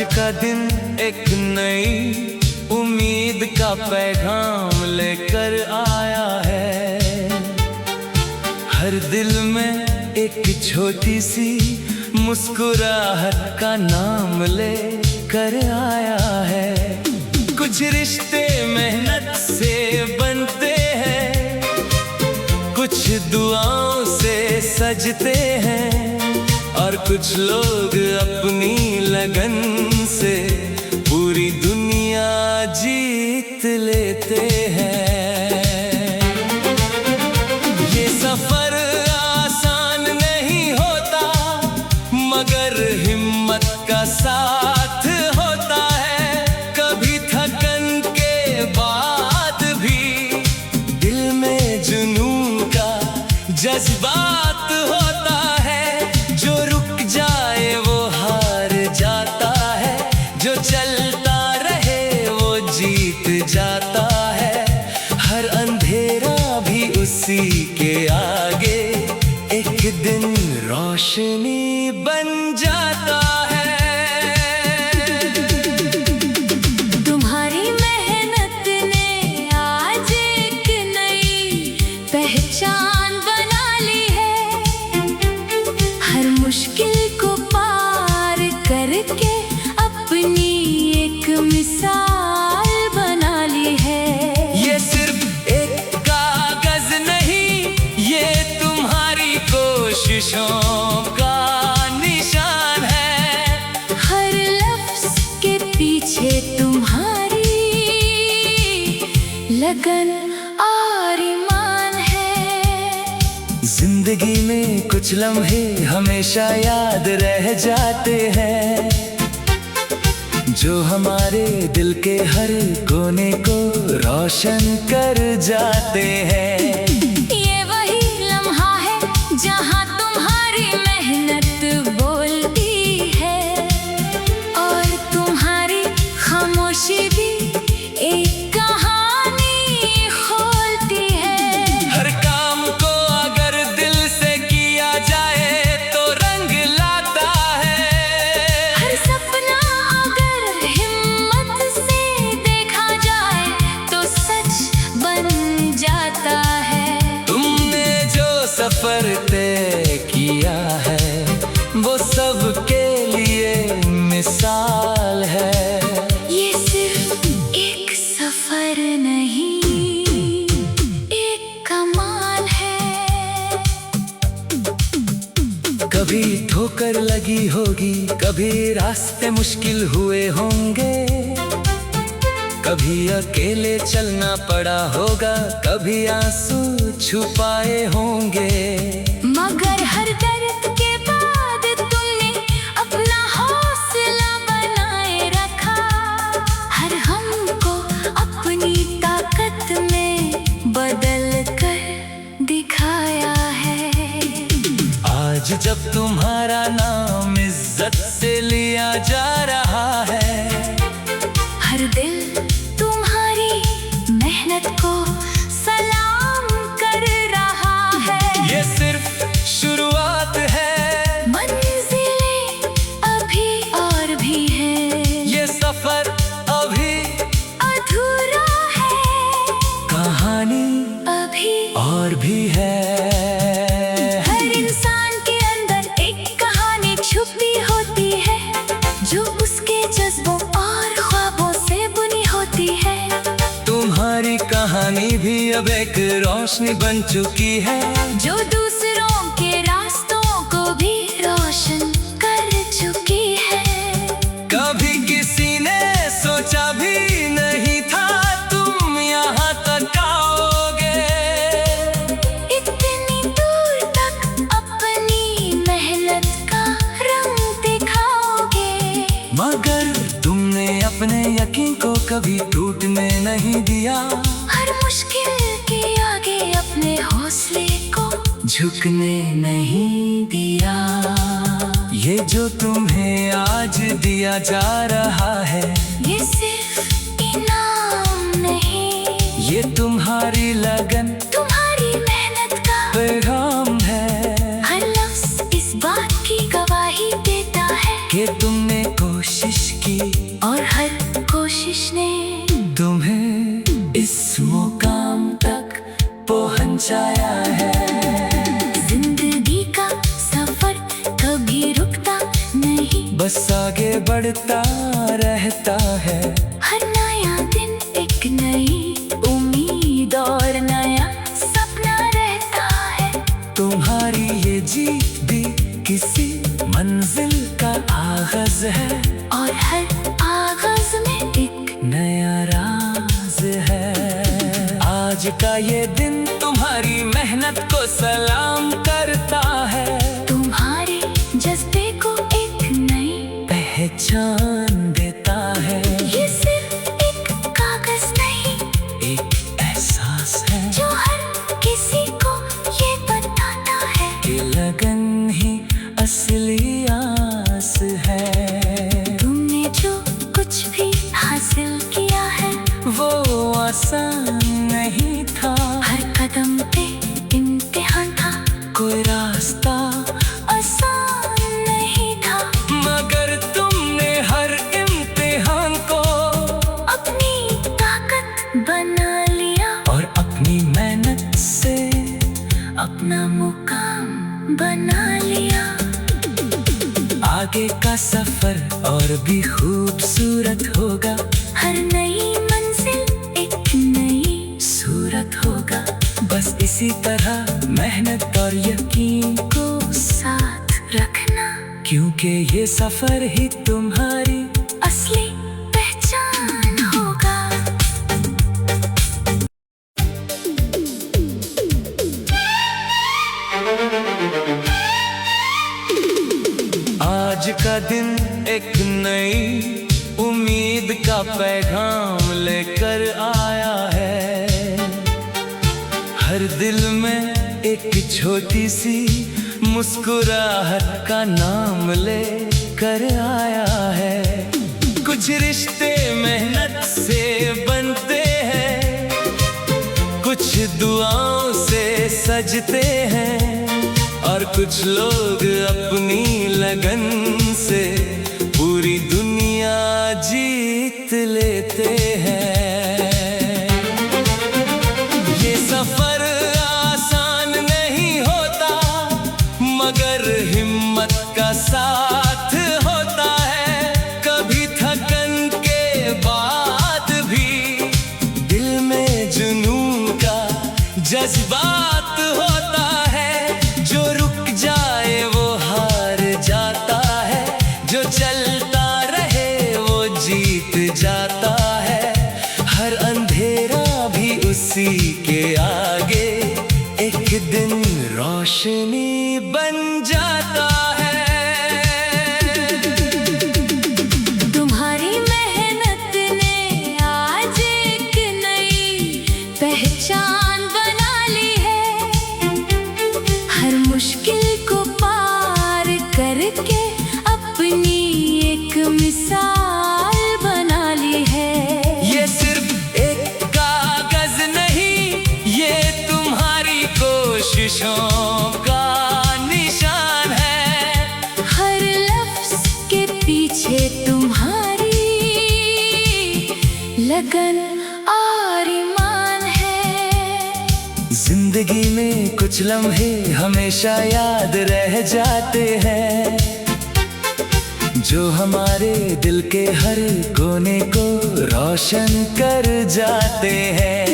आज का दिन एक नई उम्मीद का पैगाम लेकर आया है। हर दिल में एक छोटी सी मुस्कुराहट का नाम लेकर आया है। कुछ रिश्ते मेहनत से बनते हैं, कुछ दुआओं से सजते हैं, और कुछ लोग अपनी लगन से पूरी दुनिया जीत लेते हैं। ये सफर आसान नहीं होता, मगर हिम्मत का साथ होता है। कभी थकन के बाद भी दिल में जुनून का जज्बात होता है। जो रुक जाए वो हार जाता है, जो चलता रहे वो जीत जाता है। हर अंधेरा भी उसी के आगे एक दिन रोशनी बन जाता है। तुम्हारी मेहनत ने आज एक नई पहचान बना ली है। हर मुश्किल को पार करके अपनी एक मिसाल बना ली है। ये सिर्फ एक कागज नहीं, ये तुम्हारी कोशिशों का निशान है। हर लफ्ज के पीछे तुम्हारी लगन और ईमान है। जिंदगी में कुछ लम्हे हमेशा याद रह जाते हैं, जो हमारे दिल के हर कोने को रोशन कर जाते हैं। ये वही लम्हा है जहाँ तुम्हारी मेहनत बोलती है, और तुम्हारी खामोशी भी एक कहानी खोलती है। हर काम को अगर दिल से किया जाए तो रंग लाता है। हर सपना अगर हिम्मत से देखा जाए तो सच बन जाता है। तुमने जो सफर तय किया है वो सबके लिए मिसाल है। ये सिर्फ एक सफर नहीं, एक कमाल है। कभी ठोकर लगी होगी, कभी रास्ते मुश्किल हुए होंगे, कभी अकेले चलना पड़ा होगा, कभी आंसू छुपाए होंगे। मगर हर दर्द के बाद तुमने अपना हौसला बनाए रखा। हर हमको अपनी ताकत में बदल कर दिखाया है। आज जब तुम्हारा नाम इज्जत से लिया जा रहा है, हर दिल तुम्हारी मेहनत को सलाम कर रहा है। ये सिर्फ शुरुआत है, मंजिलें अभी और भी हैं। ये सफर अभी अधूरा है, कहानी अभी और भी है। हर इंसान के अंदर एक कहानी छुपी होती है, जो उसके जज्बों और ख्वाबों से बुनी होती है। तुम्हारी कहानी भी अब एक रोशनी बन चुकी है, जो दूसरों के रास्तों को भी रोशन कर चुकी है। कभी किसी ने सोचा भी नहीं था तुम यहाँ तक आओगे। इतनी दूर तक अपनी मेहनत का रंग दिखाओगे। मगर तुमने अपने यकीन को कभी टूटने नहीं दिया, हर मुश्किल के आगे अपने हौसले को झुकने नहीं दिया। ये जो तुम्हें आज दिया जा रहा है, ये सिर्फ इनाम नहीं, ये तुम्हारी लगन, तुम्हारी मेहनत का पैगाम है। हर लफ्ज इस बात की गवाही देता है कि तुमने कोशिश की पहुंचाया है। जिंदगी का सफर कभी रुकता नहीं, बस आगे बढ़ता रहता है। हर नया दिन एक नई उम्मीद और नया सपना रहता है। तुम्हारी ये जीत भी किसी मंजिल का आगाज है, और हर आगाज में एक नया राज है। आज का ये दिन तुम्हारी मेहनत को सलाम करता है। तुम्हारे जज्बे को एक नई पहचान देता है। ये सिर्फ एक कागज नहीं, एक एहसास है जो हर किसी को ये बताता है कि लगन ही असली आस है। तुमने जो कुछ भी हासिल किया है वो आसान नहीं था, हर कदम पे इम्तिहान था, कोई रास्ता आसान नहीं था। मगर तुमने हर इम्तिहान को अपनी ताकत बना लिया और अपनी मेहनत से अपना मुकाम बना लिया। आगे का सफर और भी खूबसूरत होगा, हर नई मंजिल एक नई सूरत होगा। बस इसी तरह मेहनत और यकीन को साथ रखना, क्योंकि ये सफर ही तुम्हारी असली पहचान होगा। आज का दिन एक नई उम्मीद का पैगाम लेकर आया है। हर दिल में एक छोटी सी मुस्कुराहट का नाम लेकर आया है। कुछ रिश्ते मेहनत से बनते हैं, कुछ दुआओं से सजते हैं, और कुछ लोग अपनी लगन से पूरी दुनिया जीत लेते हैं। ये सफर आसान नहीं होता, मगर हिम्मत का साथ होता है। कभी थकन के बाद भी दिल में जुनून का जज्बात होता है। जो रुक जाए वो हार जाता है, जो चलता रहे वो जीत जाता है। हर अंधेरा भी उसी के आगे एक दिन रोशनी बन जाता है। तुम्हारी मेहनत ने आज एक नई पहचान बना ली है। हर मुश्किल को पार करके अपनी एक मिसाल बना ली है। ये सिर्फ एक कागज नहीं, ये तुम्हारी कोशिशों का निशान है। हर लफ्ज के पीछे तुम्हारी लगन और ईमान है। जिंदगी में कुछ लम्हे हमेशा याद रह जाते हैं, जो हमारे दिल के हर कोने को रोशन कर जाते हैं।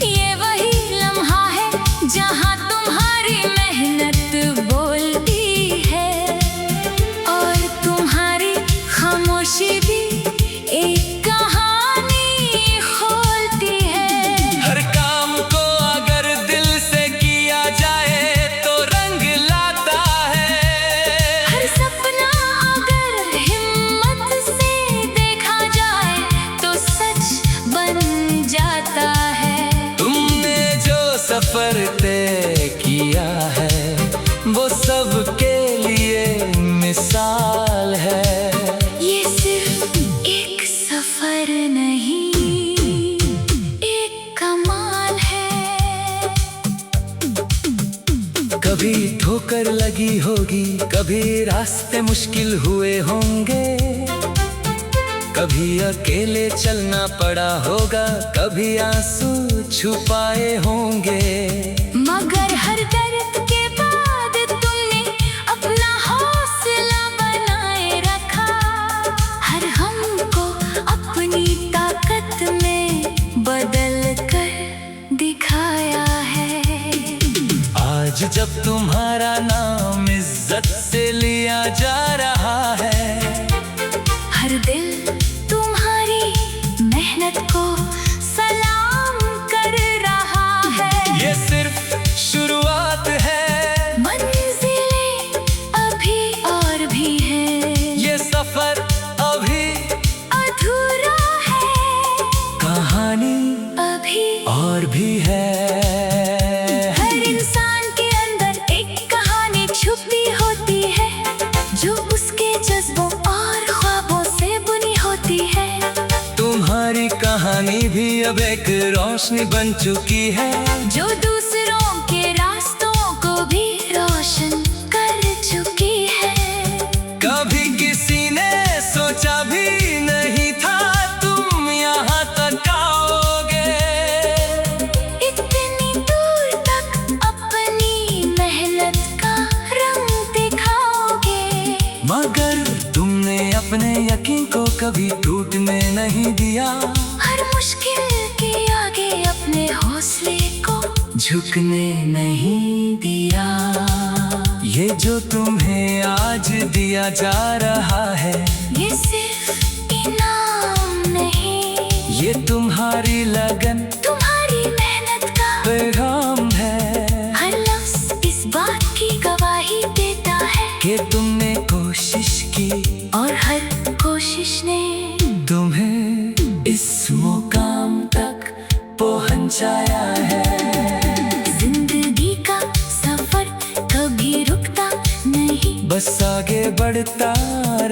ये वही लम्हा है जहाँ तुम्हारी मेहनत बोलती है, और तुम्हारी खामोशी भी एक कहानी खोलती है। हर काम को अगर दिल से किया जाए तो रंग लाता है। हर सपना अगर हिम्मत से देखा जाए तो सच बन जाता है। तुमने जो सफर तय किया है वो सबके लिए मिसाल है। ये सिर्फ एक सफर नहीं, एक कमाल है। कभी ठोकर लगी होगी, कभी रास्ते मुश्किल हुए होंगे, कभी अकेले चलना पड़ा होगा, कभी आंसू छुपाए होंगे। आज जब तुम्हारा नाम इज्जत से लिया जा रहा है, हर दिल तुम्हारी मेहनत को सलाम कर रहा है। ये सिर्फ शुरुआत है, मंजिलें अभी और भी है, ये सफर अभी अधूरा है, कहानी अभी और भी है। हर इंसान के अंदर एक कहानी छुपी होती है, जो उसके जज्बों और ख्वाबों से बुनी होती है। तुम्हारी कहानी भी अब एक रोशनी बन चुकी है, जो दूसरों के रास्तों को भी रोशन कर चुकी है। कभी किसी ने सोचा भी नहीं था तुम यहाँ तक आओगे। इतनी दूर तक अपनी मेहनत का रंग दिखाओगे, मगर तुमने अपने यकीन को कभी टूटने नहीं दिया, हर मुश्किल के आगे अपने हौसले को झुकने नहीं दिया। ये जो तुम्हें आज दिया जा रहा है, ये सिर्फ इनाम नहीं, ये तुम्हारी लगन, तुम्हारी मेहनत का पैगाम है हर लफ्ज़ इस बात की गवाही देता है कि तुमने कोशिश की और हर कोशिश ने तुम्हें इस मुकाम तक पहुंचाया है। जिंदगी का सफर कभी रुकता नहीं, बस आगे बढ़ता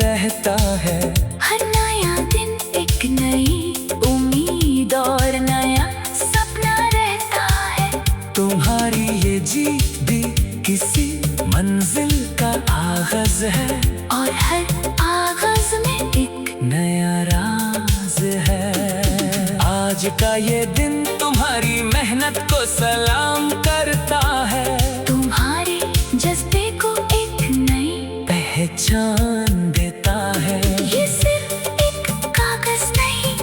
रहता है। हर नया दिन एक नई उम्मीद और नया सपना रहता है। तुम्हारी ये जीत भी किसी मंजिल का आगाज है, और हर आगाज में एक नया राज है। आज का ये दिन तुम्हारी मेहनत को सलाम करता है, तुम्हारे जज्बे को एक नई पहचान देता है। ये सिर्फ एक कागज नहीं,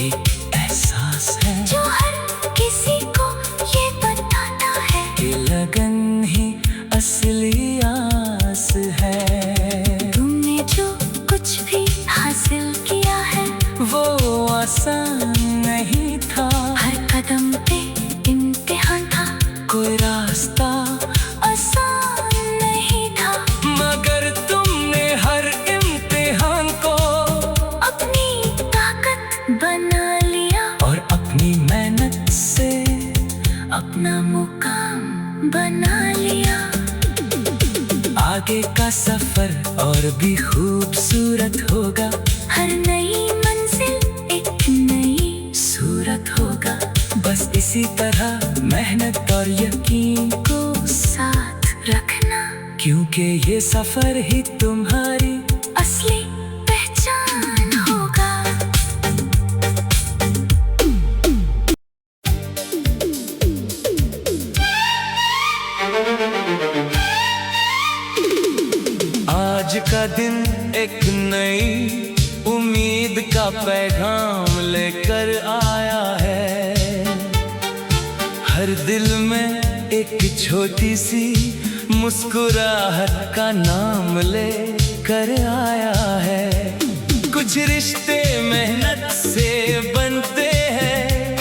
एक एहसास है जो हर किसी को ये बताता है कि लगन ही असली आस है। तुमने जो कुछ भी हासिल किया है, वो आसान नहीं था, हर कदम पे इम्तिहान था, कोई रास्ता आसान नहीं था, मगर तुमने हर इम्तिहान को अपनी ताकत बना लिया और अपनी मेहनत से अपना मुकाम बना लिया। आगे का सफर और भी खूबसूरत होगा, हर नई मंजिल एक नई सूरत होगा। बस इसी तरह मेहनत और यकीन को साथ रखना, क्योंकि ये सफर ही तुम्हारी असली पहचान होगा। आज का दिन एक नई उम्मीद का पैगाम लेकर आया है। हर दिल में एक छोटी सी मुस्कुराहट का नाम लेकर आया है। कुछ रिश्ते मेहनत से बनते हैं,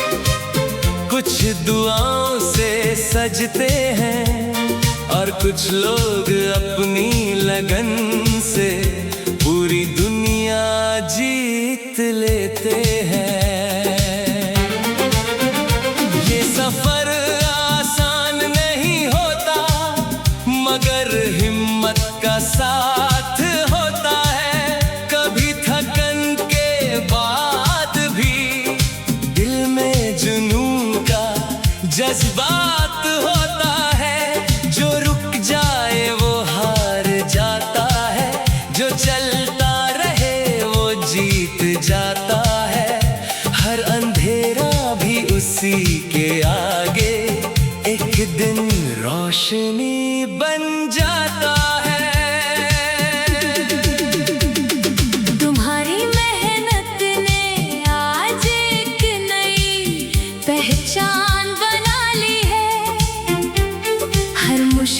कुछ दुआओं से सजते हैं, और कुछ लोग अपनी लगन से पूरी दुनिया जीत लेते हैं। ये सफर आसान नहीं होता, मगर हिम्मत का साथ होता है। कभी थकन के बाद भी दिल में जुनून का जज्बात होता है। जो रुक जाए वो हार जाता है, जो चलता रहे वो जीत जाता है। हर अंधेरा भी उसी के आगे एक दिन रोशनी बन जाता है। तुम्हारी मेहनत ने आज एक नई पहचान बना ली है। हर मुश्किल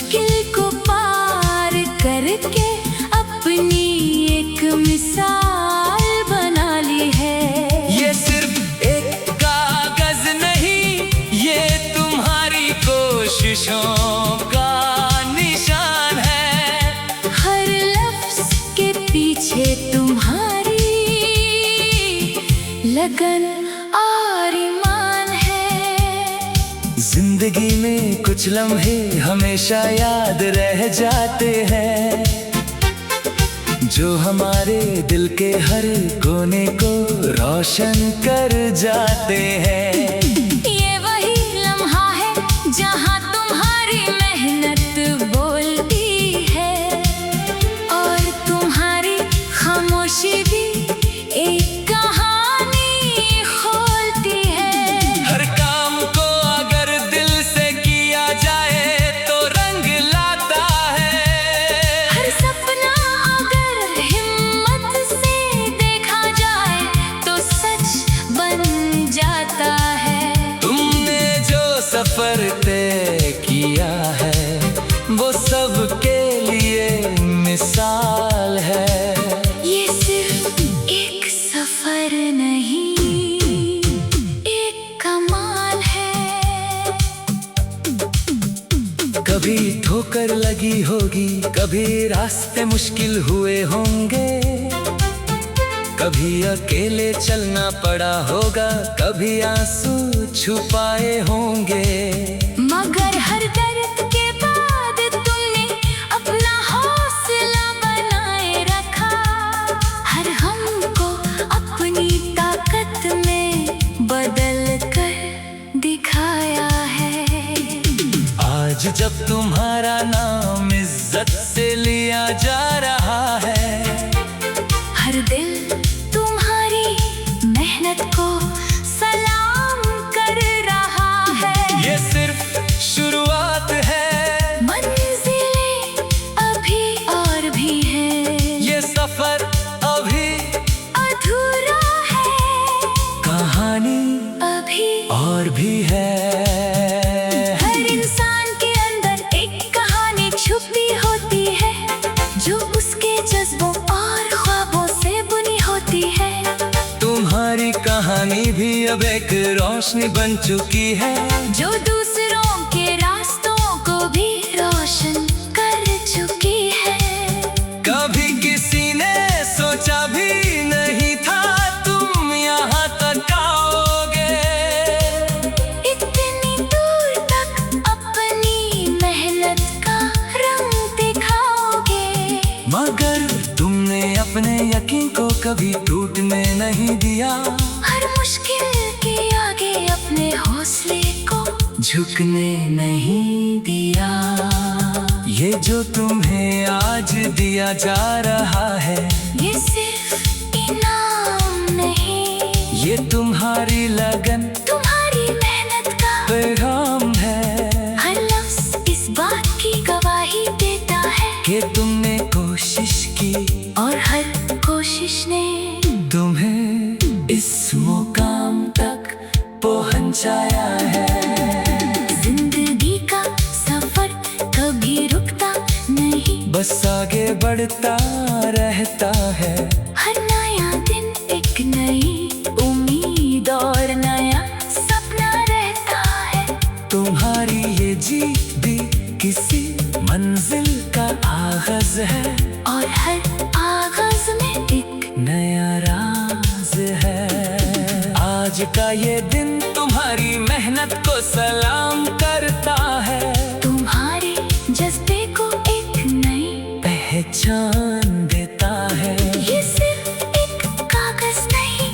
का निशान है। हर लफ्ज के पीछे तुम्हारी लगन और ईमान है। जिंदगी में कुछ लम्हे हमेशा याद रह जाते हैं, जो हमारे दिल के हर कोने को रोशन कर जाते हैं। ये वही लम्हा है जहाँ तुम्हारी मेहनत बोलती है, और तुम्हारी खामोशी भी एक कहानी खोलती है। हर काम को अगर दिल से किया जाए तो रंग लाता है। हर सपना अगर हिम्मत से देखा जाए तो सच बन जाता है। तुमने जो सफर तय किया है वो सबके लिए मिसाल है। ये सिर्फ एक सफर नहीं, एक कमाल है। कभी ठोकर लगी होगी, कभी रास्ते मुश्किल हुए होंगे, कभी अकेले चलना पड़ा होगा, कभी आंसू छुपाए होंगे। मगर हर दर्द के बाद तुमने अपना हौसला बनाए रखा। हर हमको अपनी ताकत में बदल कर दिखाया है। आज जब तुम्हारा नाम इज्जत से लिया जा रहा है, हर दिल तुम्हारी मेहनत को सलाम कर रहा है। ये सिर्फ शुरुआत है, मंजिलें अभी और भी हैं, ये सफर अभी अधूरा है, कहानी अभी और भी है। हर इंसान के अंदर एक कहानी छुपी होती है, जो उसके जज्बों और ख्वाबों से बुनी होती है। तुम्हारी कहानी भी अब एक रोशनी बन चुकी है, जो दूसरों के रास्तों को भी रोशन कर चुकी है। कभी किसी ने सोचा भी नहीं था तुम यहाँ तक आओगे। इतनी दूर तक अपनी मेहनत का रंग दिखाओगे। मगर तुमने अपने यकीन को कभी टूटने नहीं दिया, हर मुश्किल के आगे अपने हौसले को झुकने नहीं दिया। ये जो तुम्हें आज दिया जा रहा है, ये सिर्फ इनाम नहीं, ये तुम्हारी लगन, तुम्हारी मेहनत का पैगाम है। हर लफ्ज इस बात की गवाही देता है कि तुमने कोशिश की और हर कोशिश ने तुम्हें इस मुकाम तक पहुंचाया है। जिंदगी का सफर कभी रुकता नहीं, बस आगे बढ़ता रहता है। हर नया दिन एक नई उम्मीद और नया सपना रहता है। तुम्हारी ये जीत भी किसी मंजिल का आगाज है, और हर आगाज में एक नया राज है। आज का ये दिन तुम्हारी मेहनत को सलाम करता है, तुम्हारे जज्बे को एक नई पहचान देता है। ये सिर्फ एक कागज नहीं,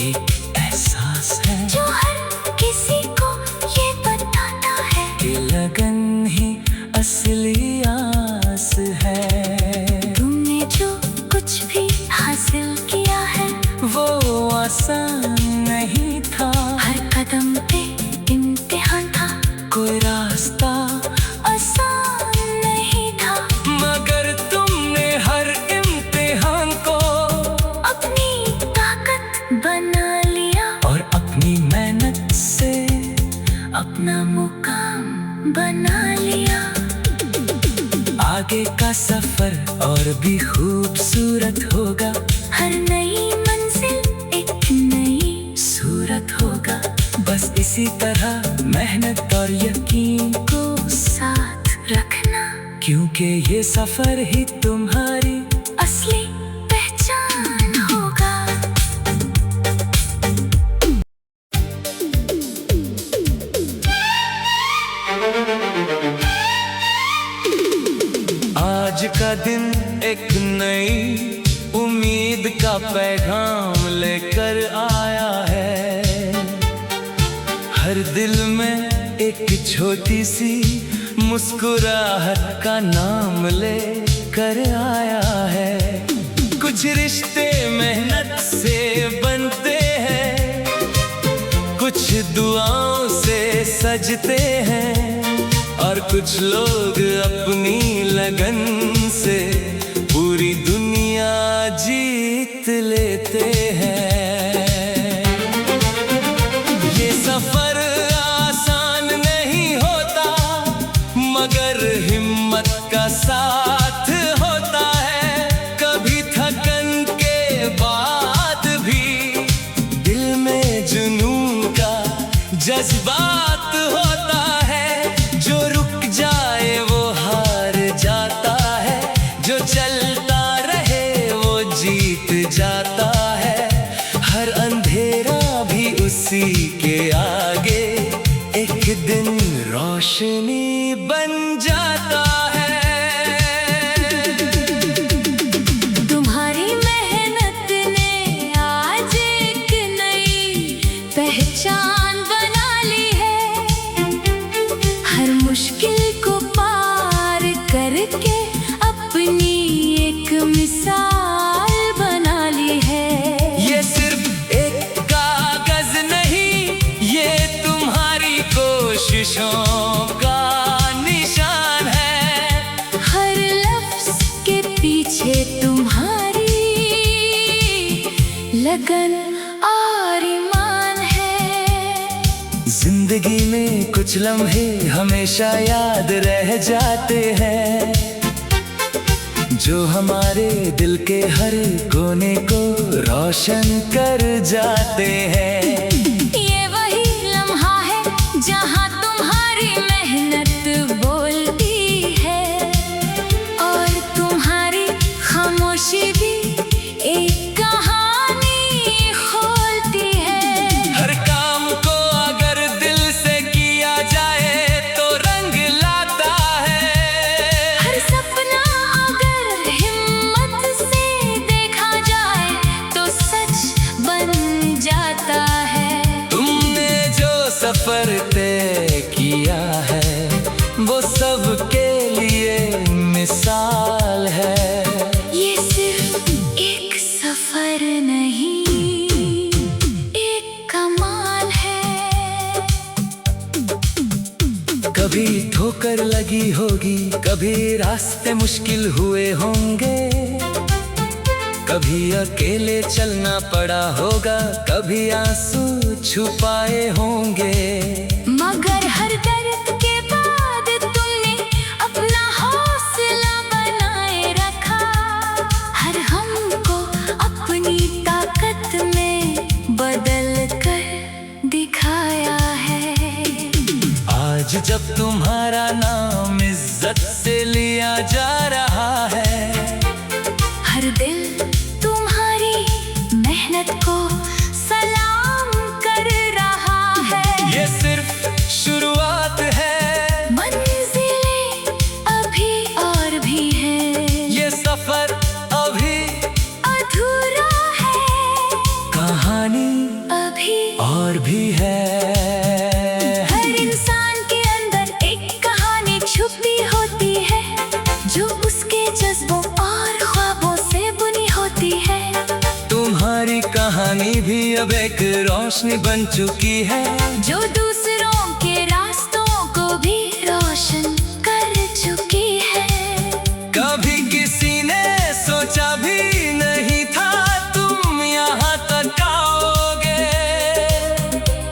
एक एहसास है जो हर किसी को ये बताता है कि लगन ही असली आस है। तुमने जो कुछ भी हासिल किया है वो आसान नहीं था, हर कदम पे इम्तिहान था, कोई रास्ता आसान नहीं था। मगर तुमने हर इम्तिहान को अपनी ताकत बना लिया और अपनी मेहनत से अपना मुकाम बना लिया। आगे का सफर और भी खूबसूरत होगा, हर नई मंजिल एक नई सूरत होगा। बस इसी तरह मेहनत और यकीन को साथ रखना, क्योंकि ये सफर ही तुम्हारी असली पहचान होगा। आज का दिन एक नई उम्मीद का पैगाम लेकर आया है। हर दिल में एक छोटी सी मुस्कुराहट का नाम लेकर आया है। कुछ रिश्ते मेहनत से बनते हैं, कुछ दुआओं से सजते हैं, और कुछ लोग अपनी लगन से पूरी दुनिया जीत लेते हैं। ये सफर आसान नहीं होता, मगर हिम्मत का साथ होता है। कभी थकन के बाद भी दिल में जुनून का जज्बात होता है। जो रुक जाए वो हार जाता है, जो चलता रहे वो जीत जाता है। हर अंधेरा भी उसी के आगे एक दिन रोशनी बन जाता है। तुम्हारी मेहनत ने आज एक नई पहचान बना ली है। हर मुश्किल को पार करके अपनी एक मिसाल बना ली है। ये सिर्फ एक कागज नहीं, ये तुम्हारी कोशिशों का निशान है। हर लफ्ज के पीछे तुम्हारी लगन और ईमान है। जिंदगी में कुछ लम्हे हमेशा याद रह जाते हैं, जो हमारे दिल के हर कोने को रोशन कर जाते हैं। ये वही लम्हा है जहाँ तुम्हारी मेहनत बोलती है, और तुम्हारी खामोशी भी एक कहानी खोलती है। हर काम को अगर दिल से किया जाए तो रंग लाता है। हर सपना अगर हिम्मत से देखा जाए तो सच बन जाता है। तुमने जो सफर तय किया है वो सबके लिए मिसाल है। ये सिर्फ एक सफर नहीं, एक कमाल है। कभी ठोकर लगी होगी, कभी रास्ते मुश्किल हुए होंगे, कभी अकेले चलना पड़ा होगा, कभी आंसू छुपाए होंगे। मगर हर दर्द के बाद तुमने अपना हौसला बनाए रखा। हर हमको अपनी ताकत में बदल कर दिखाया है। आज जब तुम्हारा नाम इज्जत से लिया जा रहा है, हर दिल तुम्हारी मेहनत को सलाम कर रहा है। ये सिर्फ शुरुआत है, मंजिलें अभी और भी हैं। ये सफर अभी अधूरा है, कहानी अभी और भी है। हर इंसान के अंदर एक कहानी छुपी होती है, जो उसके जज्बों और ख्वाबों से बुनी होती है। तुम्हारी कहानी भी अब एक रोशनी बन चुकी है, जो दूसरों के रास्तों को भी रोशन कर चुकी है। कभी किसी ने सोचा भी नहीं था तुम यहाँ तक आओगे।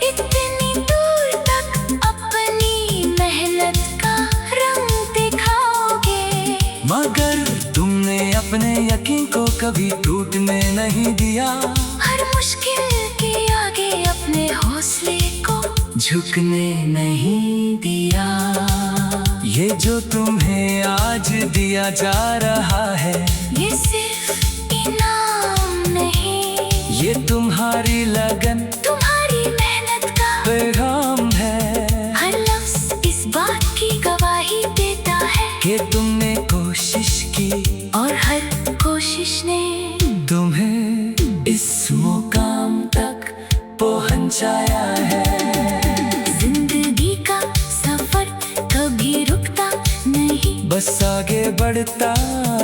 इतनी दूर तक अपनी मेहनत का रंग दिखाओगे। मगर तुमने अपने यकीन को कभी टूटने नहीं दिया, हर मुश्किल के आगे अपने हौसले को झुकने नहीं दिया। ये जो तुम्हें आज दिया जा रहा है, ये सिर्फ इनाम नहीं, ये तुम्हारी लगन, तुम्हारी मेहनत का पैगाम है। हर लफ्ज इस बात की गवाही देता है कि तुमने कोशिश की और हर कोशिश ने तुम्हें इस मुकाम तक पहुंचाया है। जिंदगी का सफर कभी रुकता नहीं, बस आगे बढ़ता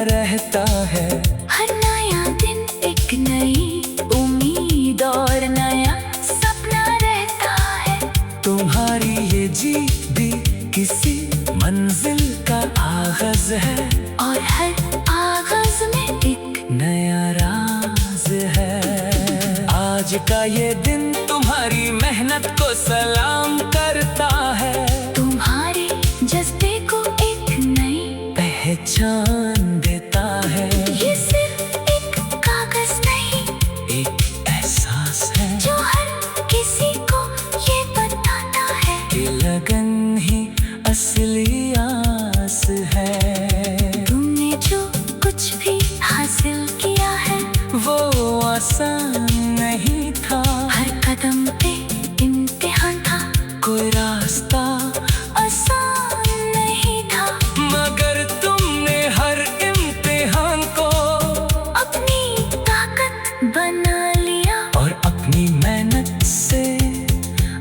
रहता है। हर नया दिन एक नई उम्मीद और नया सपना रहता है। तुम्हारी ये जीत भी किसी मंजिल का आगाज है, और हर आगाज में एक नया राज है। आज का ये दिन तुम्हारी मेहनत को सलाम करता है, तुम्हारे जज्बे को एक नई पहचान देता है। ये सिर्फ एक कागज नहीं, एक एहसास है जो हर किसी को ये बताता है कि लगन ही असली आस है। तुमने जो कुछ भी हासिल किया है वो आसान नहीं था, हर कदम पे इम्तिहान था, कोई रास्ता आसान नहीं था, मगर तुमने हर इम्तिहान को अपनी ताकत बना लिया और अपनी मेहनत से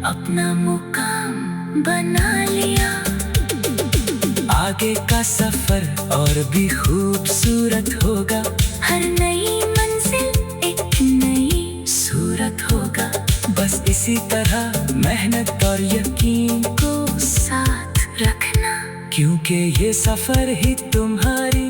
अपना मुकाम बना लिया। आगे का सफर और भी खूबसूरत होगा, हर नई मंजिल एक नई सूरत होगा। बस इसी तरह मेहनत और यकीन को साथ रखना, क्योंकि ये सफर ही तुम्हारी